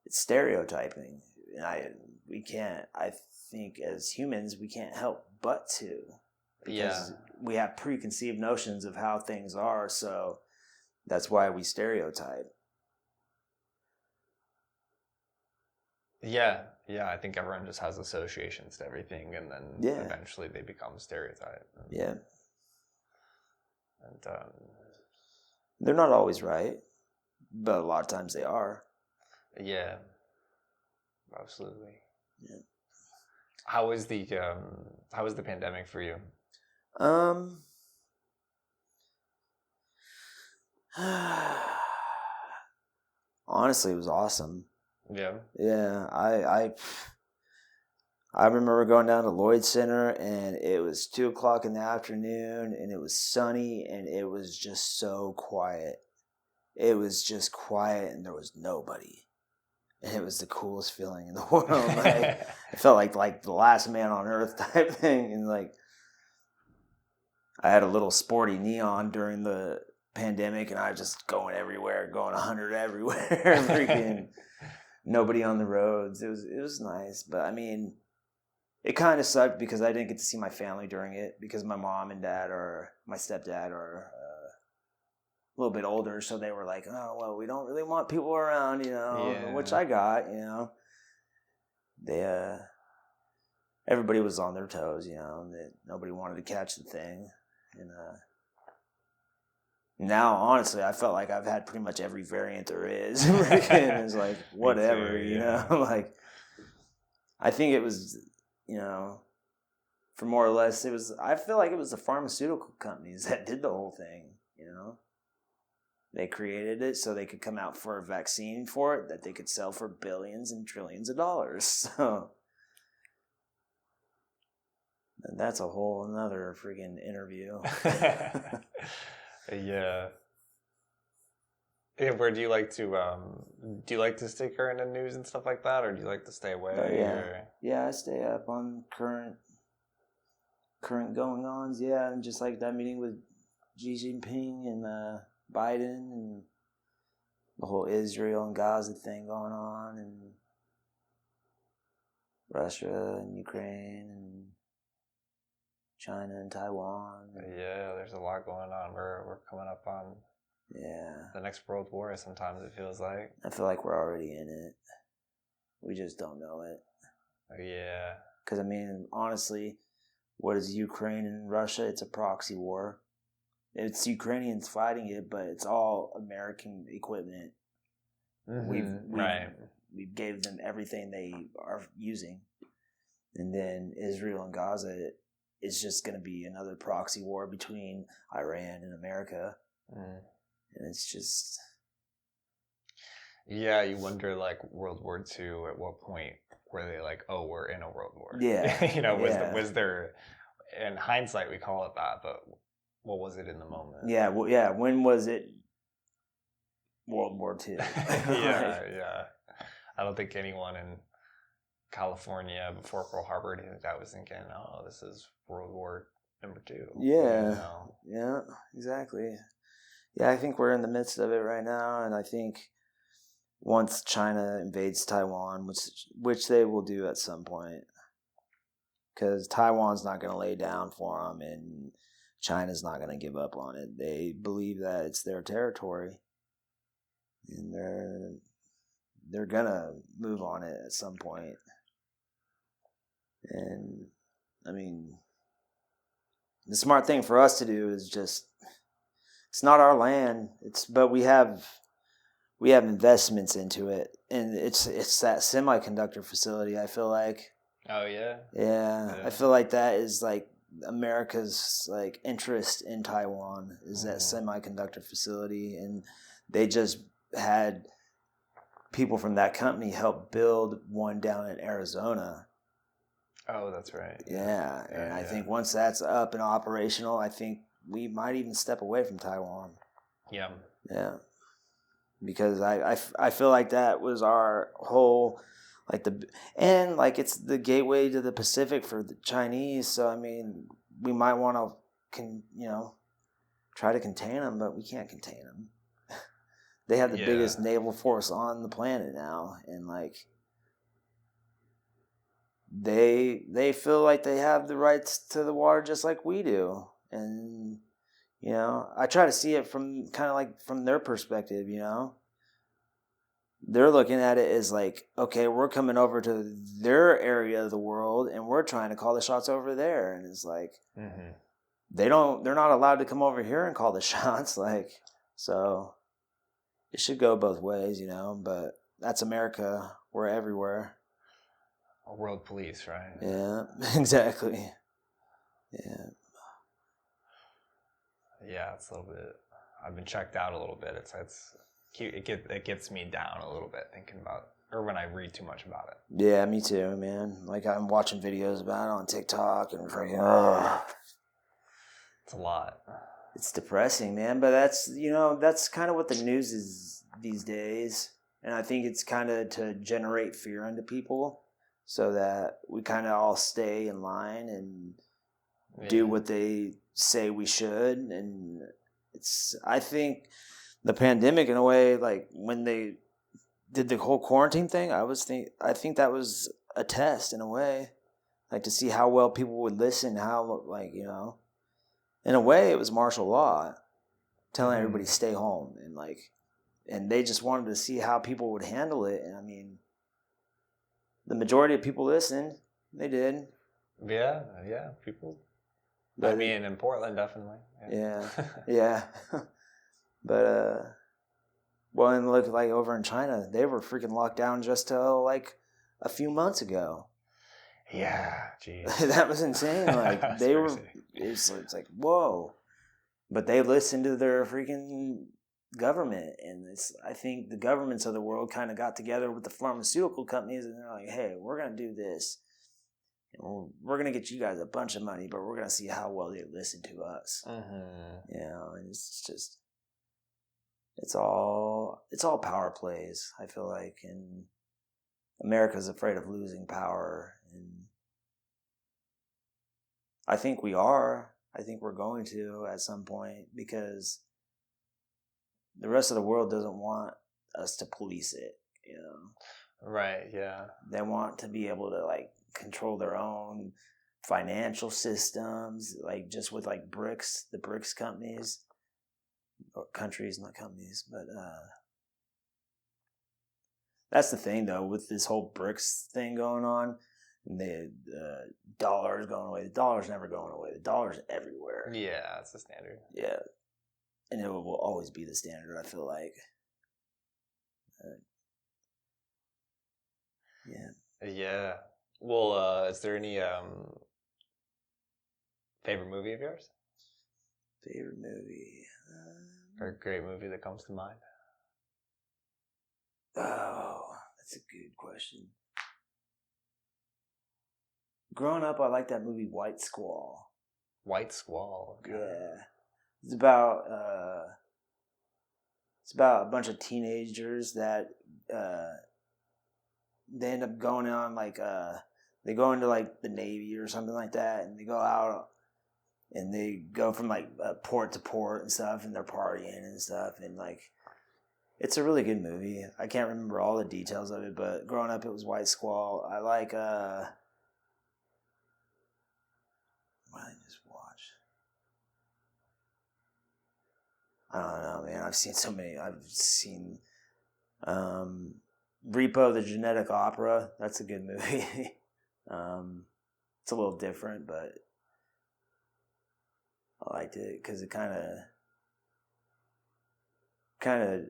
B: stereotyping. And I think as humans, we can't help but to, because we have preconceived notions of how things are. So that's why we stereotype.
A: Yeah, I think everyone just has associations to everything, and then eventually they become a stereotype. And
B: they're not always right, but a lot of times they are.
A: Yeah, absolutely.
B: Yeah.
A: How was the pandemic for you?
B: Honestly, it was awesome.
A: Yeah.
B: I remember going down to Lloyd Center, and it was 2:00 in the afternoon, and it was sunny, and it was just so quiet. It was just quiet, and there was nobody, and it was the coolest feeling in the world. Like, I felt like the last man on earth type thing, and like I had a little sporty neon during the pandemic, and I was just going everywhere, going 100 everywhere, freaking. Nobody on the roads. It was nice, but I mean, it kind of sucked because I didn't get to see my family during it, because my mom and dad my stepdad are a little bit older, so they were like, "Oh, well, we don't really want people around," which I got, They everybody was on their toes, nobody wanted to catch the thing, and now, honestly, I felt like I've had pretty much every variant there is. And it's like, whatever, like, I think it was, for more or less, I feel like it was the pharmaceutical companies that did the whole thing, They created it so they could come out for a vaccine for it that they could sell for billions and trillions of dollars. So, and that's a whole another freaking interview.
A: Yeah. Where do you like to stay current in news and stuff like that, or do you like to stay away?
B: I stay up on current going-ons. Yeah, and just like that meeting with Xi Jinping and Biden, and the whole Israel and Gaza thing going on, and Russia and Ukraine and China and Taiwan.
A: Yeah, there's a lot going on. We're coming up on the next world war. Sometimes it feels like.
B: I feel like we're already in it. We just don't know it.
A: Yeah.
B: Because I mean, honestly, what is Ukraine and Russia? It's a proxy war. It's Ukrainians fighting it, but it's all American equipment.
A: Mm-hmm.
B: We gave them everything they are using, and then Israel and Gaza. It's just going to be another proxy war between Iran and America. And it's just...
A: Yeah, you wonder, like, World War II, at what point were they like, oh, we're in a world war?
B: Yeah.
A: Was there... In hindsight, we call it that, but what was it in the moment?
B: Yeah, when was it World War II?
A: Yeah. I don't think anyone in California before Pearl Harbor, that was thinking, oh, this is World War II.
B: Yeah, exactly. Yeah, I think we're in the midst of it right now, and I think once China invades Taiwan, which they will do at some point, because Taiwan's not going to lay down for them, and China's not going to give up on it. They believe that it's their territory, and they're going to move on it at some point. And I mean, the smart thing for us to do is just, it's not our land. But we have investments into it, and it's that semiconductor facility. I feel like.
A: Oh yeah.
B: Yeah, I feel like that is like America's like interest in Taiwan is that semiconductor facility, and they just had people from that company help build one down in Arizona.
A: Oh, that's right.
B: Yeah, and I think once that's up and operational, I think we might even step away from Taiwan.
A: Yeah.
B: Yeah. Because I feel like that was our whole, like it's the gateway to the Pacific for the Chinese. So, I mean, we might want to, try to contain them, but we can't contain them. They have the biggest naval force on the planet now. And, like, they feel like they have the rights to the water just like we do. And, I try to see it from kind of like from their perspective, They're looking at it as like, okay, we're coming over to their area of the world and we're trying to call the shots over there. And it's like, they're not allowed to come over here and call the shots. Like, so it should go both ways, but that's America. We're everywhere.
A: A world police, right?
B: Yeah, exactly. Yeah.
A: Yeah, it's a little bit, I've been checked out a little bit. It gets me down a little bit thinking about, or when I read too much about it.
B: Yeah, me too, man. Like, I'm watching videos about it on TikTok and freaking,
A: it's a lot.
B: It's depressing, man. But that's kind of what the news is these days. And I think it's kind of to generate fear into people so that we kind of all stay in line and do what they say we should. And I think the pandemic, in a way, like when they did the whole quarantine thing, I think that was a test in a way, like to see how well people would listen, how, like, in a way it was martial law telling everybody to stay home, and they just wanted to see how people would handle it. And I mean, the majority of people listened. They did.
A: Yeah, people. But I mean, in Portland, definitely.
B: Yeah. But well, and look, like over in China, they were freaking locked down just till like a few months ago.
A: Yeah, geez.
B: That was insane. Like they were, it's like, whoa. But they listened to their freaking government, and I think the governments of the world kind of got together with the pharmaceutical companies, and they're like, hey, we're gonna do this. And we're gonna get you guys a bunch of money, but we're gonna see how well they listen to us. And it's just, it's all power plays, I feel like, and America's afraid of losing power, and I think we are. I think we're going to at some point, because the rest of the world doesn't want us to police it,
A: Right, yeah.
B: They want to be able to, like, control their own financial systems, like just with like the BRICS companies, or countries, not companies, but that's the thing though, with this whole BRICS thing going on, and the dollar is going away. The dollar's never going away. The dollar's everywhere.
A: Yeah, that's the standard.
B: Yeah, and it will always be the standard, I feel like.
A: Yeah. Well, is there any favorite movie of yours?
B: Favorite movie?
A: Or a great movie that comes to mind?
B: Oh, that's a good question. Growing up, I liked that movie White Squall.
A: White Squall. Okay.
B: Yeah, it's about a bunch of teenagers that they end up going on, like, they go into like the Navy or something like that, and they go out and they go from like port to port and stuff, and they're partying and stuff, and like, it's a really good movie. I can't remember all the details of it, but growing up it was White Squall. I like what did I just watch? I don't know, man. I've seen so many. I've seen Repo the Genetic Opera. That's a good movie. It's a little different, but I liked it because it kind of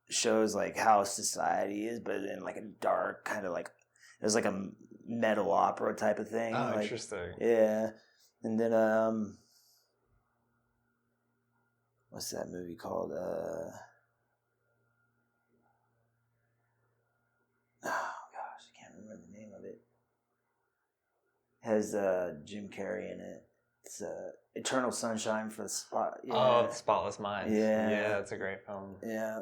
B: shows like how society is, but in like a dark kind of, like, it was like a metal opera type of thing.
A: Oh,
B: like,
A: interesting.
B: Yeah, and then what's that movie called? Oh gosh, I can't remember the name of it. plays Jim Carrey in it. It's Eternal Sunshine for the Spot. Yeah.
A: Oh, The Spotless Mind.
B: Yeah.
A: Yeah, that's a great film.
B: Yeah.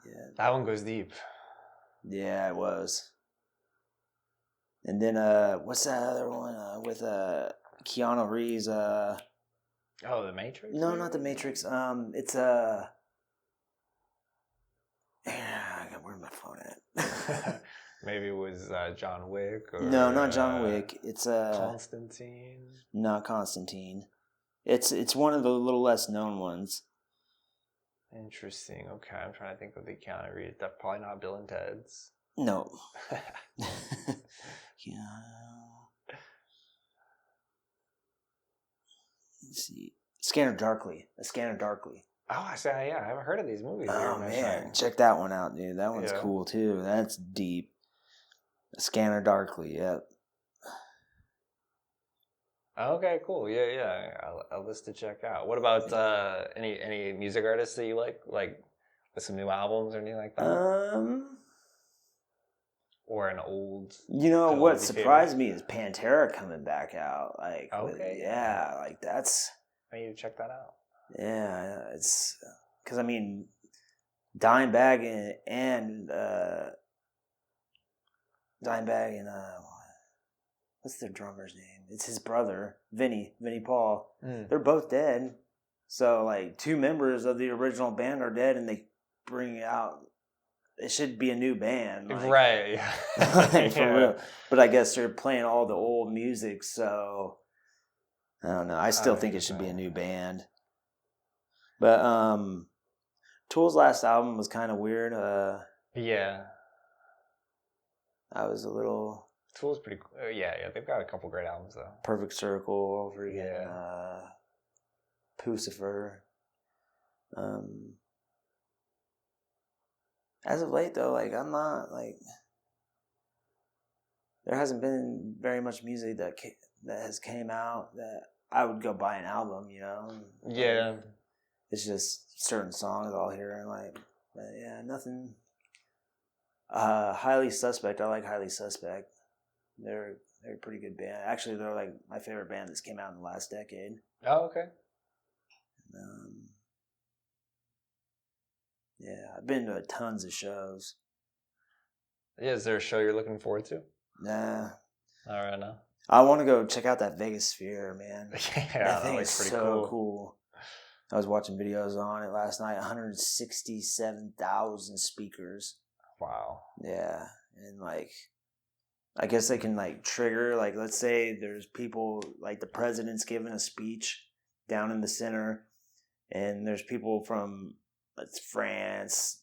B: Yeah.
A: That one goes deep.
B: Yeah, it was. And then what's that other one with Keanu Reeves?
A: Oh, The Matrix?
B: No, not The Matrix. It's where's my phone at?
A: Maybe it was John Wick. Or,
B: no, not John Wick. It's
A: Constantine.
B: Not Constantine. It's one of the little less known ones.
A: Interesting. Okay, I'm trying to think of the Keanu Reeves. That's probably not Bill and Ted's.
B: No. Yeah. Let's see. Scanner Darkly. A Scanner Darkly.
A: Oh, I say, yeah. I haven't heard of these movies.
B: Oh man, check that one out, dude. That one's cool too. That's deep. A Scanner Darkly. Yep.
A: Okay, cool. Yeah. A list to check out. What about any music artists that you like with some new albums or anything like that? Or an old.
B: You know what surprised me is Pantera coming back out. Like,
A: okay,
B: like that's.
A: I need to check that out.
B: Yeah, it's because I mean, Dimebag and what's their drummer's name? It's his brother, Vinny Paul. They're both dead. So like 2 members of the original band are dead, and they bring out. It should be a new band, like,
A: right? Yeah.
B: For real. But I guess they're playing all the old music, so I don't know. I still think it should be a new band. But Tool's last album was kind of weird.
A: Yeah.
B: I was a little.
A: Tool's pretty cool. Yeah. They've got a couple great albums though.
B: Perfect Circle over again. Yeah. Pucifer. As of late, though, like I'm not like. There hasn't been very much music that has came out that I would go buy an album. You know.
A: Yeah.
B: Like, it's just certain songs I'll hear and like, but yeah, nothing. Highly Suspect. I like Highly Suspect. They're a pretty good band. Actually, they're like my favorite band that's came out in the last decade.
A: Oh, okay.
B: Yeah, I've been to tons of shows.
A: Yeah, is there a show you're looking forward to?
B: Nah.
A: All right, now.
B: I want to go check out that Vegas Sphere, man.
A: Yeah,
B: that thing is pretty cool. I was watching videos on it last night. 167,000 speakers.
A: Wow.
B: Yeah, and like, I guess they can like trigger. Like, let's say there's people like the president's giving a speech down in the center, and there's people from France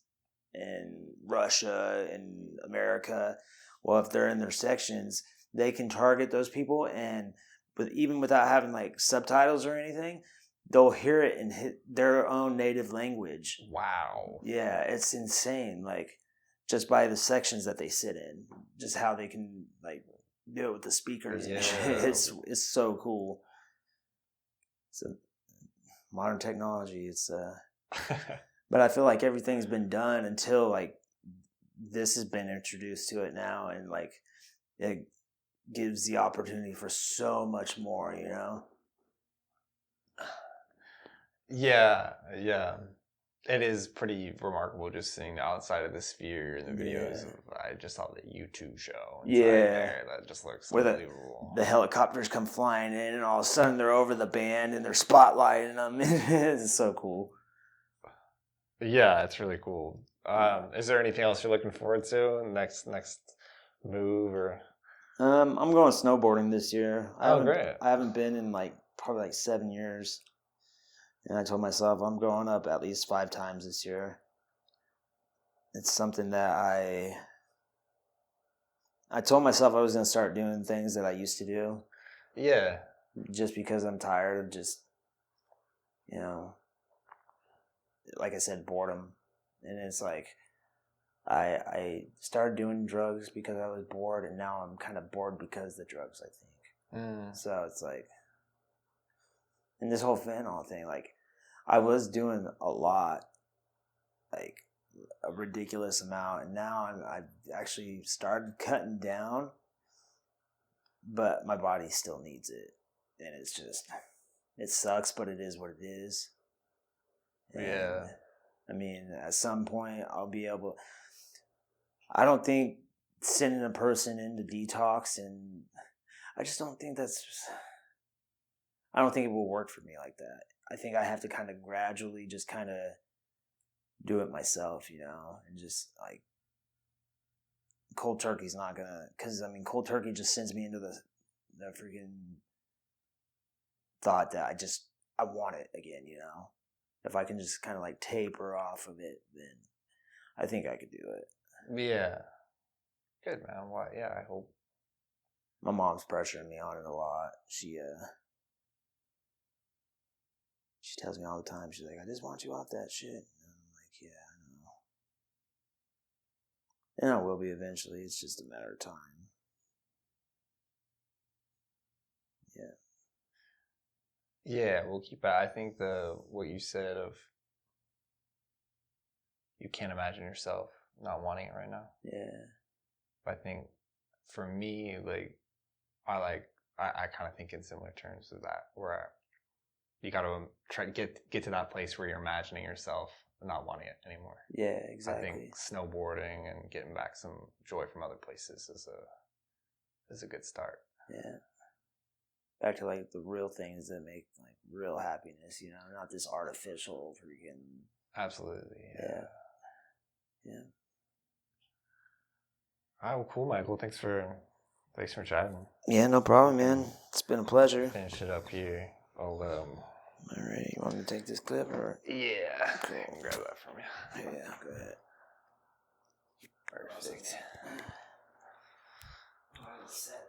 B: and Russia and America. Well, if they're in their sections, they can target those people, and even without having like subtitles or anything, they'll hear it in their own native language.
A: Wow.
B: Yeah, it's insane. Like, just by the sections that they sit in, just how they can like do it with the speakers. Yeah. It's so cool. So modern technology. It's but I feel like everything's been done until like this has been introduced to it now, and like it gives the opportunity for so much more, you know?
A: Yeah. It is pretty remarkable just seeing the outside of the sphere and the videos. I just saw the YouTube show. There. That just looks unbelievable.
B: The helicopters come flying in, and all of a sudden they're over the band and they're spotlighting them. It's so cool.
A: Yeah, it's really cool. Is there anything else you're looking forward to? Next move or?
B: I'm going snowboarding this year.
A: Great.
B: I haven't been in probably 7 years. And I told myself I'm going up at least 5 times this year. It's something that I told myself I was going to start doing things that I used to do.
A: Yeah.
B: Just because I'm tired of just, you know, like I said, boredom. And it's like I started doing drugs because I was bored, and now I'm kind of bored because of the drugs, I think. So it's like, and this whole fentanyl thing, like, I was doing a lot, like a ridiculous amount, and now I've actually started cutting down, but my body still needs it, and it's just, it sucks, but it is what it is. And, yeah. I mean, at some point, I'll be able. I don't think sending a person into detox, and I just don't think that's. I don't think it will work for me like that. I think I have to kind of gradually just kind of do it myself, you know, and just like cold turkey's not gonna, because I mean, cold turkey just sends me into the freaking thought that I want it again, you know. If I can just kind of like taper off of it, then I think I could do it.
A: Yeah. Good, man. Well, yeah, I hope.
B: My mom's pressuring me on it a lot. She tells me all the time, she's like, I just want you off that shit. And I'm like, yeah, I know. And I will be eventually. It's just a matter of time. Yeah.
A: Yeah, we'll keep it. I think what you said of you can't imagine yourself not wanting it right now.
B: Yeah.
A: I think for me, like, I kind of think in similar terms of that, where you got to try to get to that place where you're imagining yourself not wanting it anymore.
B: Yeah, exactly.
A: I think snowboarding and getting back some joy from other places is a good start.
B: Yeah. Back to like the real things that make like real happiness, you know, not this artificial freaking.
A: Absolutely. Yeah.
B: Yeah.
A: All right, well, cool, Michael. Thanks for chatting.
B: Yeah, no problem, man. It's been a pleasure.
A: Finish it up here.
B: All right, you want me to take this clip or?
A: Yeah. Cool. I can grab that from you.
B: Yeah, go ahead. Perfect. Set